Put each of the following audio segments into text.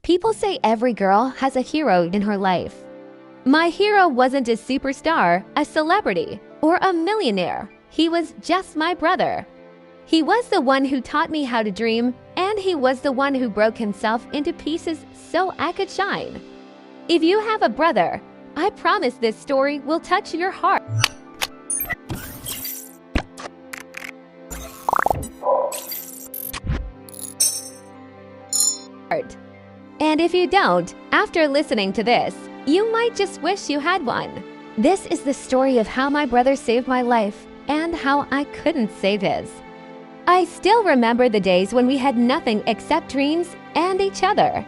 People say every girl has a hero in her life. My hero wasn't a superstar, a celebrity, or a millionaire. He was just my brother. He was the one who taught me how to dream, and he was the one who broke himself into pieces so I could shine. If you have a brother, I promise this story will touch your heart. And if you don't, after listening to this, you might just wish you had one. This is the story of how my brother saved my life and how I couldn't save his. I still remember the days when we had nothing except dreams and each other.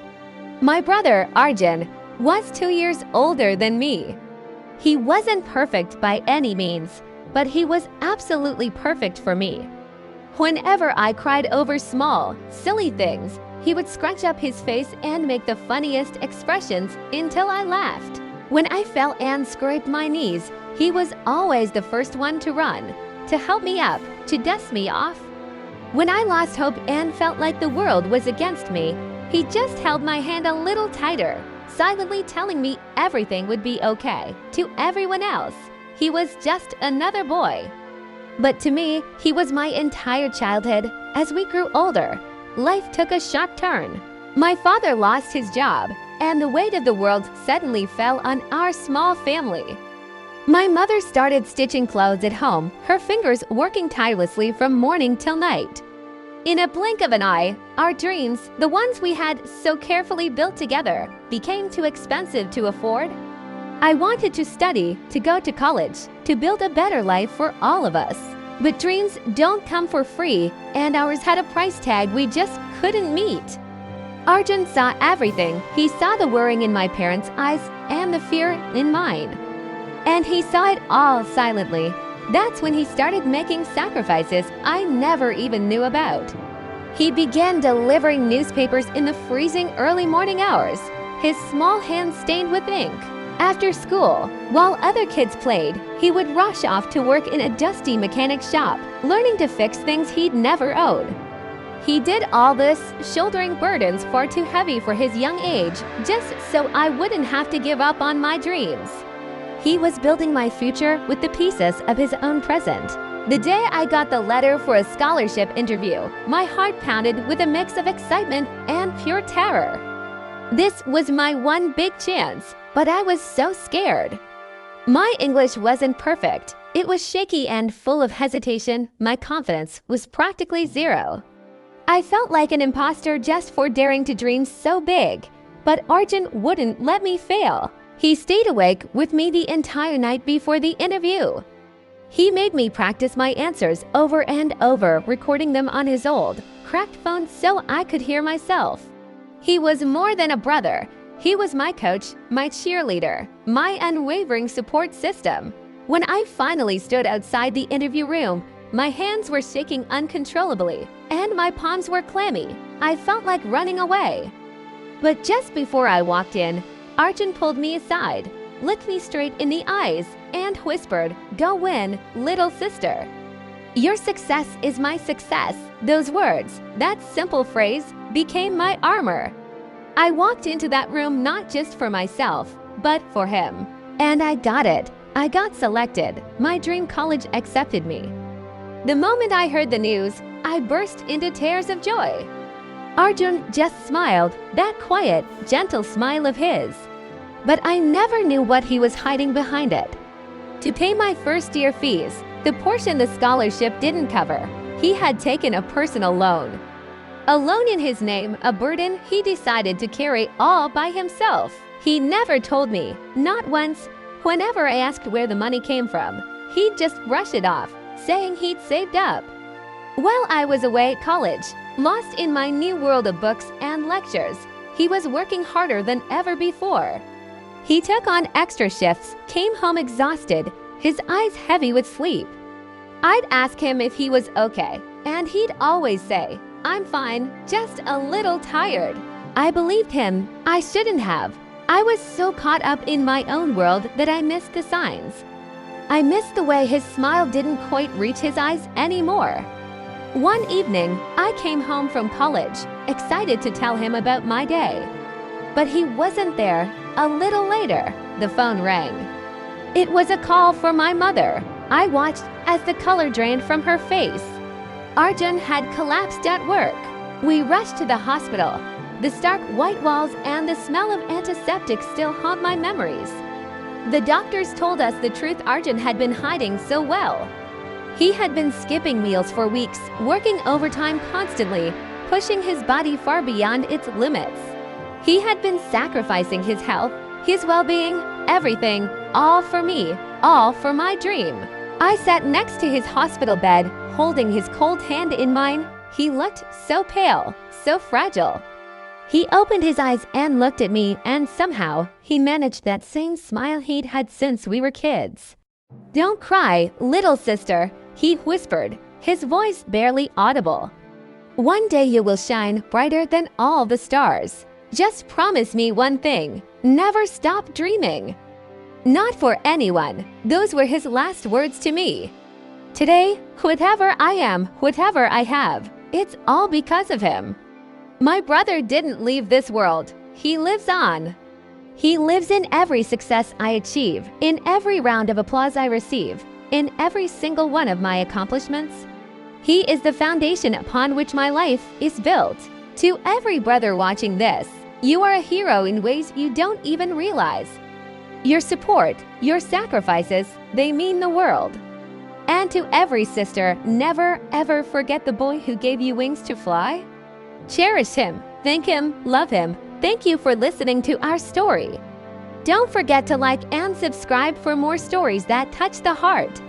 My brother, Arjun, was 2 years older than me. He wasn't perfect by any means, but he was absolutely perfect for me. Whenever I cried over small, silly things, he would scrunch up his face and make the funniest expressions until I laughed. When I fell and scraped my knees, he was always the first one to run, to help me up, to dust me off. When I lost hope and felt like the world was against me, he just held my hand a little tighter, silently telling me everything would be okay. To everyone else, he was just another boy. But to me, he was my entire childhood. As we grew older, life took a sharp turn. My father lost his job, and the weight of the world suddenly fell on our small family. My mother started stitching clothes at home, her fingers working tirelessly from morning till night. In a blink of an eye, our dreams, the ones we had so carefully built together, became too expensive to afford. I wanted to study, to go to college, to build a better life for all of us. But dreams don't come for free, and ours had a price tag we just couldn't meet. Arjun saw everything. He saw the worrying in my parents' eyes and the fear in mine. And he saw it all silently. That's when he started making sacrifices I never even knew about. He began delivering newspapers in the freezing early morning hours, his small hands stained with ink. After school, while other kids played, he would rush off to work in a dusty mechanic shop, learning to fix things he'd never owned. He did all this, shouldering burdens far too heavy for his young age, just so I wouldn't have to give up on my dreams. He was building my future with the pieces of his own present. The day I got the letter for a scholarship interview, my heart pounded with a mix of excitement and pure terror. This was my one big chance, but I was so scared. My English wasn't perfect. It was shaky and full of hesitation. My confidence was practically zero. I felt like an imposter just for daring to dream so big, but Arjun wouldn't let me fail. He stayed awake with me the entire night before the interview. He made me practice my answers over and over, recording them on his old, cracked phone so I could hear myself. He was more than a brother. He was my coach, my cheerleader, my unwavering support system. When I finally stood outside the interview room, my hands were shaking uncontrollably, and my palms were clammy. I felt like running away. But just before I walked in, Arjun pulled me aside, looked me straight in the eyes, and whispered, "Go win, little sister." Your success is my success. Those words, that simple phrase, became my armor. I walked into that room not just for myself, but for him. And I got it. I got selected. My dream college accepted me. The moment I heard the news, I burst into tears of joy. Arjun just smiled, that quiet, gentle smile of his. But I never knew what he was hiding behind it. To pay my first-year fees, the portion the scholarship didn't cover, he had taken a personal loan. A loan in his name, a burden he decided to carry all by himself. He never told me, not once. Whenever I asked where the money came from, he'd just brush it off, saying he'd saved up. While I was away at college, lost in my new world of books and lectures, he was working harder than ever before. He took on extra shifts, came home exhausted, his eyes heavy with sleep. I'd ask him if he was okay, and he'd always say, "I'm fine, just a little tired." I believed him. I shouldn't have. I was so caught up in my own world that I missed the signs. I missed the way his smile didn't quite reach his eyes anymore. One evening, I came home from college, excited to tell him about my day. But he wasn't there. A little later, the phone rang. It was a call for my mother. I watched as the color drained from her face. Arjun had collapsed at work. We rushed to the hospital. The stark white walls and the smell of antiseptic still haunt my memories. The doctors told us the truth Arjun had been hiding so well. He had been skipping meals for weeks, working overtime constantly, pushing his body far beyond its limits. He had been sacrificing his health, his well-being, everything, all for me, all for my dream. I sat next to his hospital bed, holding his cold hand in mine. He looked so pale, so fragile. He opened his eyes and looked at me, and somehow he managed that same smile he'd had since we were kids. "Don't cry, little sister," he whispered, his voice barely audible. "One day you will shine brighter than all the stars. Just promise me one thing, never stop dreaming." Not for anyone. Those were his last words to me. Today, whatever I am, whatever I have, it's all because of him. My brother didn't leave this world. He lives on. He lives in every success I achieve, in every round of applause I receive, in every single one of my accomplishments. He is the foundation upon which my life is built. To every brother watching this, you are a hero in ways you don't even realize. Your support, your sacrifices, they mean the world. And to every sister, never ever forget the boy who gave you wings to fly. Cherish him, thank him, love him. Thank you for listening to our story. Don't forget to like and subscribe for more stories that touch the heart.